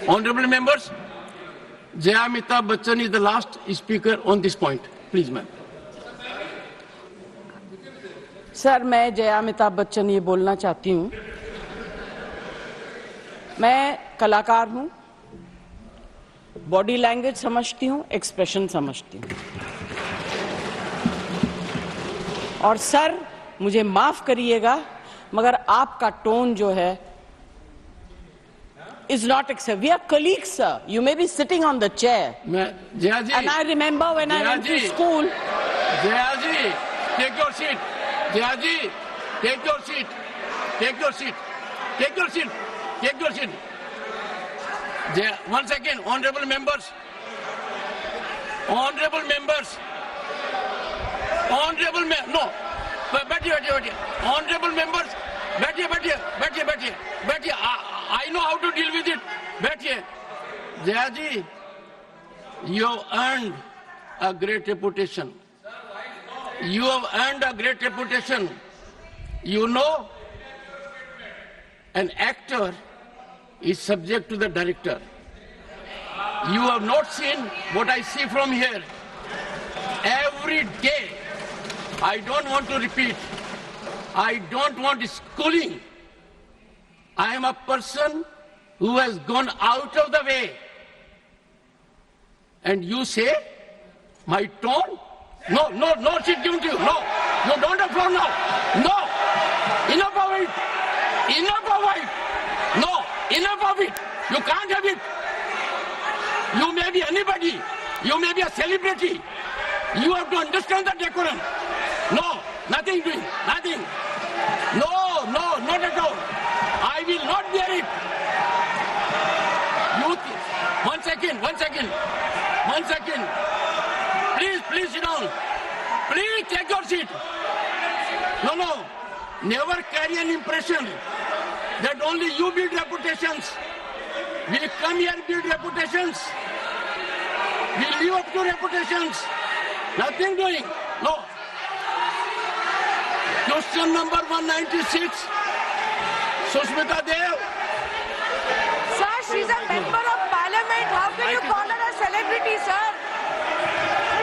Honorable members, Jaya Amitabh Bachchan is the last speaker on this point. Please, ma'am. Sir, मैं जया अमिताभ बच्चन ये बोलना चाहती हूँ, मैं कलाकार हूँ, बॉडी लैंग्वेज समझती हूँ, एक्सप्रेशन समझती हूँ। और सर, मुझे माफ करिएगा, मगर आपका टोन जो है is not acceptable. We are colleagues, sir. You may be sitting on the chair. Jaya ji, and I remember when I went to school. Jaya ji, take your seat. Jaya ji, take your seat. Take your seat. Take your seat. Take your seat. Jaya, once again, honorable members. Honorable members. Honorable members. No. बैठिए. Honorable members. बैठिए. I know how to deal with it. बैठिए. Jaya ji, you have earned a great reputation. You have earned a great reputation. You know, an actor is subject to the director. You have not seen what I see from here. Every day, I don't want to repeat. I don't want schooling. I am a person who has gone out of the way. And you say, my tone? No, she's given to you. No, you don't have floor now. No, enough of it. No, enough of it. You can't have it. You may be anybody. You may be a celebrity. You have to understand the decorum. No, nothing doing, nothing. No, not at all. I will not bear it. One second. Please sit down. Please take your seat. No. Never carry an impression that only you build reputations. We come here build reputations. We live up to reputations. Nothing doing. No. Question number 196. Sushmita Dev. Sir, she's a member of parliament. How can you call her a celebrity, sir?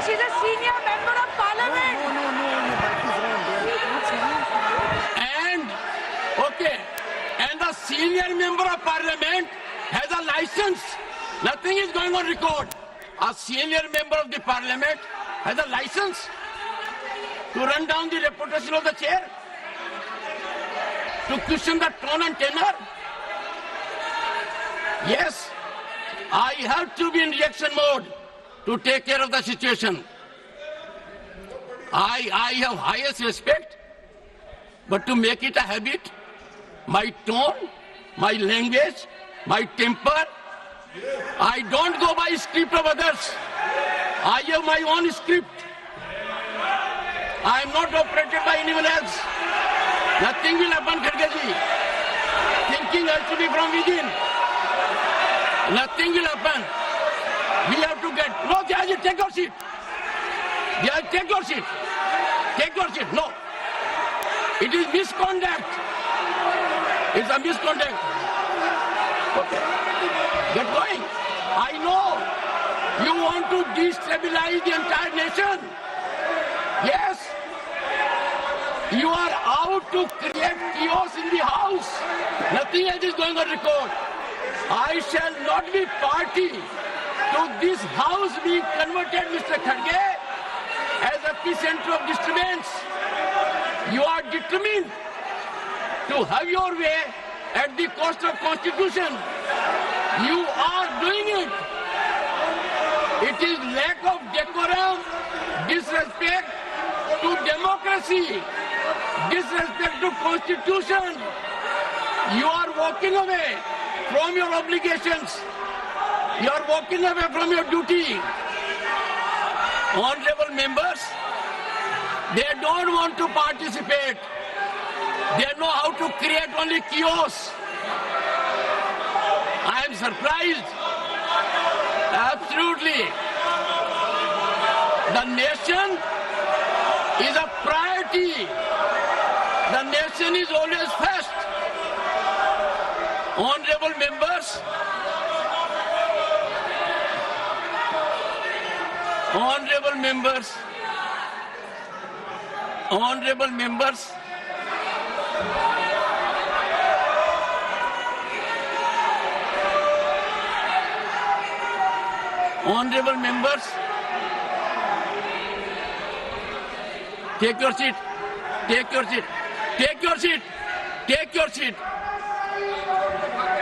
She's a senior member of parliament. And the senior member of parliament has a license. Nothing is going on record. A senior member of the parliament has a license to run down the reputation of the chair, to question the tone and tenor. Yes, I have to be in reaction mode to take care of the situation. I have highest respect, but to make it a habit, my tone, my language, my temper, I don't go by script of others. I have my own script. I am not operated by anyone else. Nothing will happen, Khargeji. Thinking has to be from within. Nothing will happen. We have to get... No, Jayaji, take your seat. Jayaji, take your seat. Take your seat. No. It is misconduct. It's a misconduct. Okay. Get going. I know you want to destabilize the entire nation. Yes. You are out to create chaos in the house. Nothing else is going on record. I shall not be party to this house being converted, Mr. Kharge, as epicenter of disturbance. You are determined to have your way at the cost of Constitution. You are doing it. It is lack of decorum, disrespect to democracy, disrespect to Constitution. You are walking away from your obligations. You are walking away from your duty. Honorable members, they don't want to participate. They know how to create only chaos. I am surprised. Absolutely. The nation is a priority. The nation is always first. Honorable members, Honorable members, honorable members, honorable members, take your seat, take your seat, take your seat, take your seat.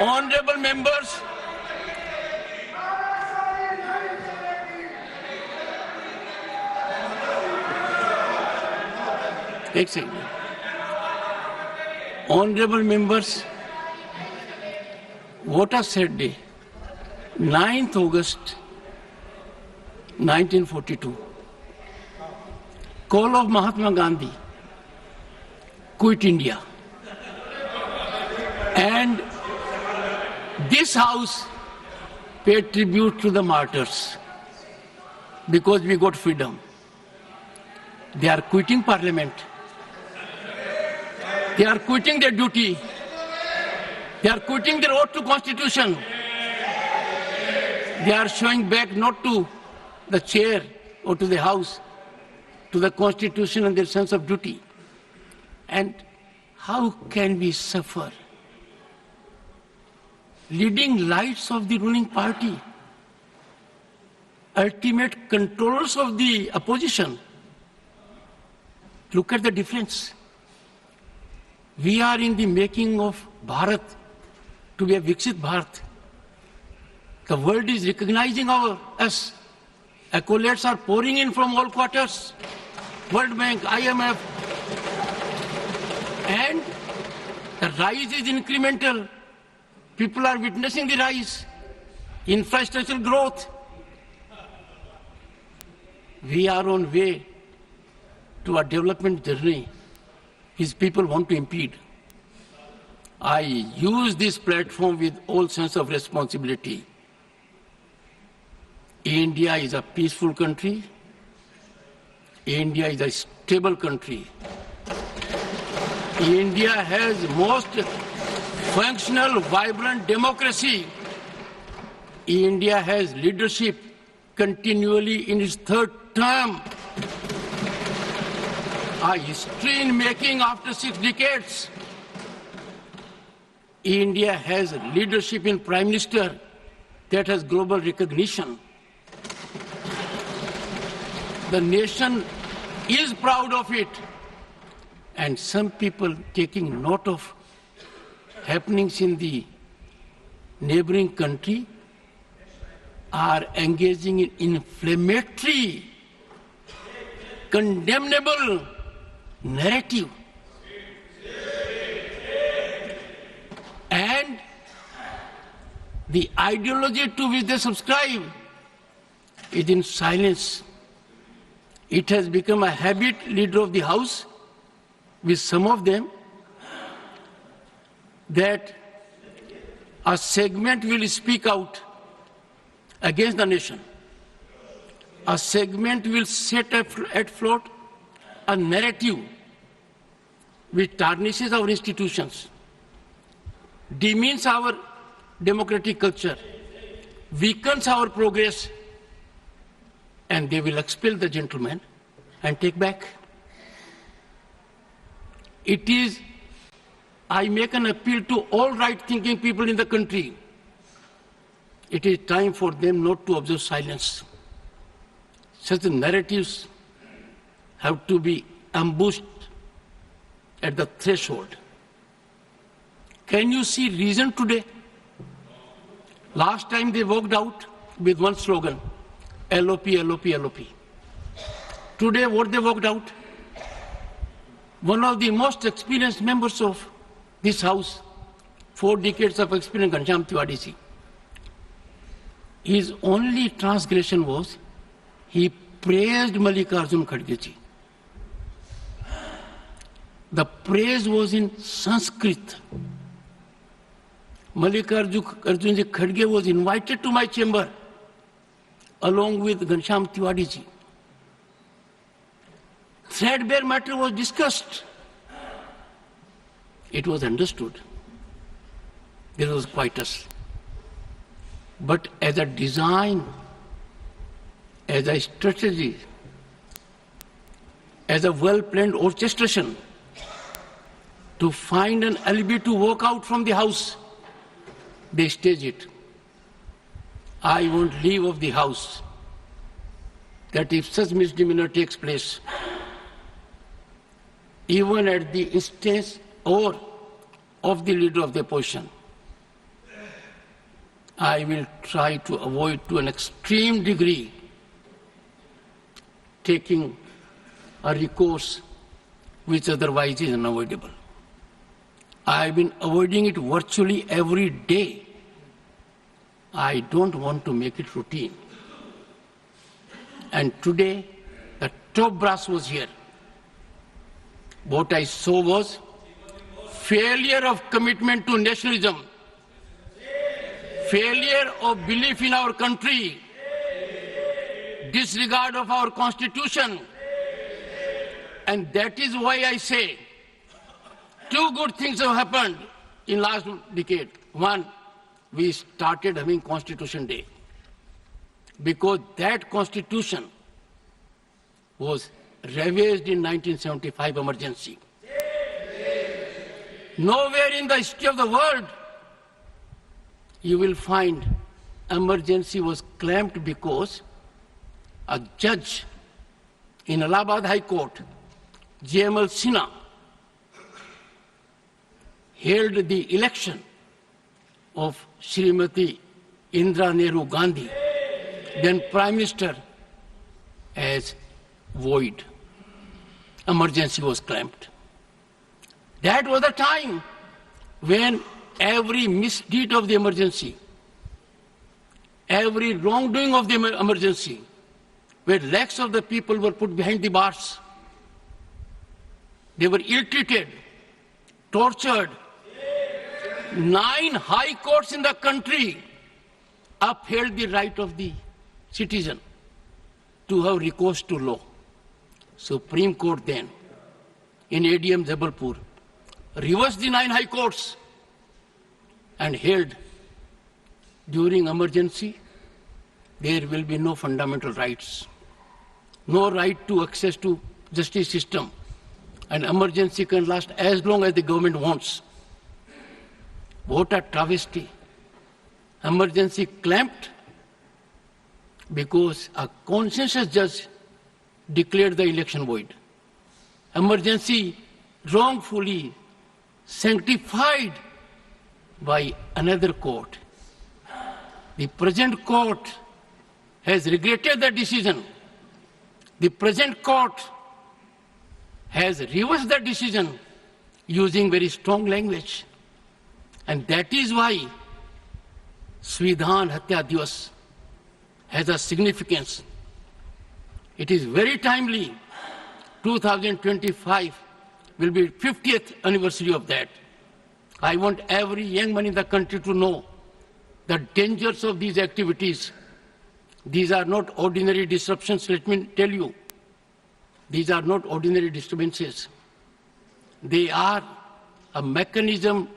Honorable members, एक second. Honorable members, what a sad day. 9th August 1942. Call of Mahatma Gandhi. Quit India. And this house paid tribute to the martyrs because we got freedom. They are quitting parliament. They are quitting their duty. They are quitting their oath to constitution. They are showing back not to the chair or to the house, to the constitution and their sense of duty. And how can we suffer? Leading lights of the ruling party, ultimate controllers of the opposition. Look at the difference. We are in the making of Bharat to be a Viksit Bharat. The world is recognizing us. Accolades are pouring in from all quarters. World Bank, IMF. And the rise is incremental. People are witnessing the rise. Infrastructural growth. We are on way to a development journey. His people want to impede. I use this platform with all sense of responsibility. India is a peaceful country. India is a stable country. India has most functional, vibrant democracy. India has leadership continually in its third term. A history in making after 6 decades. India has leadership in Prime Minister that has global recognition. The nation is proud of it. And some people taking note of happenings in the neighboring country are engaging in inflammatory, condemnable narrative. And the ideology to which they subscribe is in silence. It has become a habit, leader of the house, with some of them, that a segment will speak out against the nation. A segment will set at float a narrative which tarnishes our institutions, demeans our democratic culture, weakens our progress, and they will expel the gentleman and take back. It is, I make an appeal to all right-thinking people in the country. It is time for them not to observe silence. Such narratives have to be ambushed at the threshold. Can you see reason today? Last time they walked out with one slogan, LOP, LOP, LOP. Today what they walked out? One of the most experienced members of this house, 4 decades of experience, Ghanshyam Tiwari ji. His only transgression was he praised Mallikarjun Kharge ji. The praise was in Sanskrit. Mallikarjun ji Kharge was invited to my chamber along with Ghanshyam Tiwari ji. Threadbare matter was discussed. It was understood. There was quietus. But as a design, as a strategy, as a well-planned orchestration to find an alibi to walk out from the house. They stage it. I won't leave of the house. That if such misdemeanor takes place, even at the instance or of the leader of the opposition, I will try to avoid to an extreme degree taking a recourse which otherwise is unavoidable. I have been avoiding it virtually every day. I don't want to make it routine. And today, the top brass was here. What I saw was failure of commitment to nationalism, failure of belief in our country, disregard of our constitution. And that is why I say two good things have happened in last decade. One, we started having Constitution Day because that constitution was ravaged in 1975 emergency. Nowhere in the history of the world you will find emergency was claimed because a judge in Allahabad High Court, J.M.L. Sinha, held the election of Srimati Indira Nehru Gandhi, then Prime Minister, as void. Emergency was claimed. That was the time when every misdeed of the emergency, every wrongdoing of the emergency, where lakhs of the people were put behind the bars. They were ill-treated, tortured. 9 high courts in the country upheld the right of the citizen to have recourse to law. Supreme Court then, in ADM Jabalpur, reversed the 9 high courts and held during emergency there will be no fundamental rights, no right to access to justice system, and emergency can last as long as the government wants. What a travesty. Emergency clamped because a consensus judge declared the election void. Emergency wrongfully sanctified by another court. The present court has regretted the decision. The present court has reversed the decision using very strong language. And that is why Svidhan Hatya Divas has a significance. It is very timely. 2025 will be 50th anniversary of that. I want every young man in the country to know the dangers of these activities. These are not ordinary disruptions, let me tell you. These are not ordinary disturbances. They are a mechanism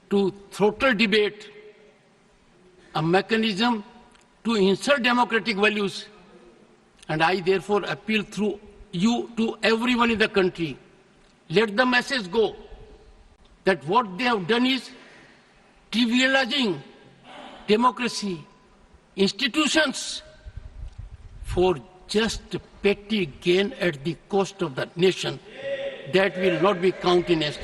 to throttle debate, a mechanism to insult democratic values. And I therefore appeal through you to everyone in the country. Let the message go that what they have done is trivializing democracy, institutions, for just petty gain at the cost of the nation. That will not be countenanced.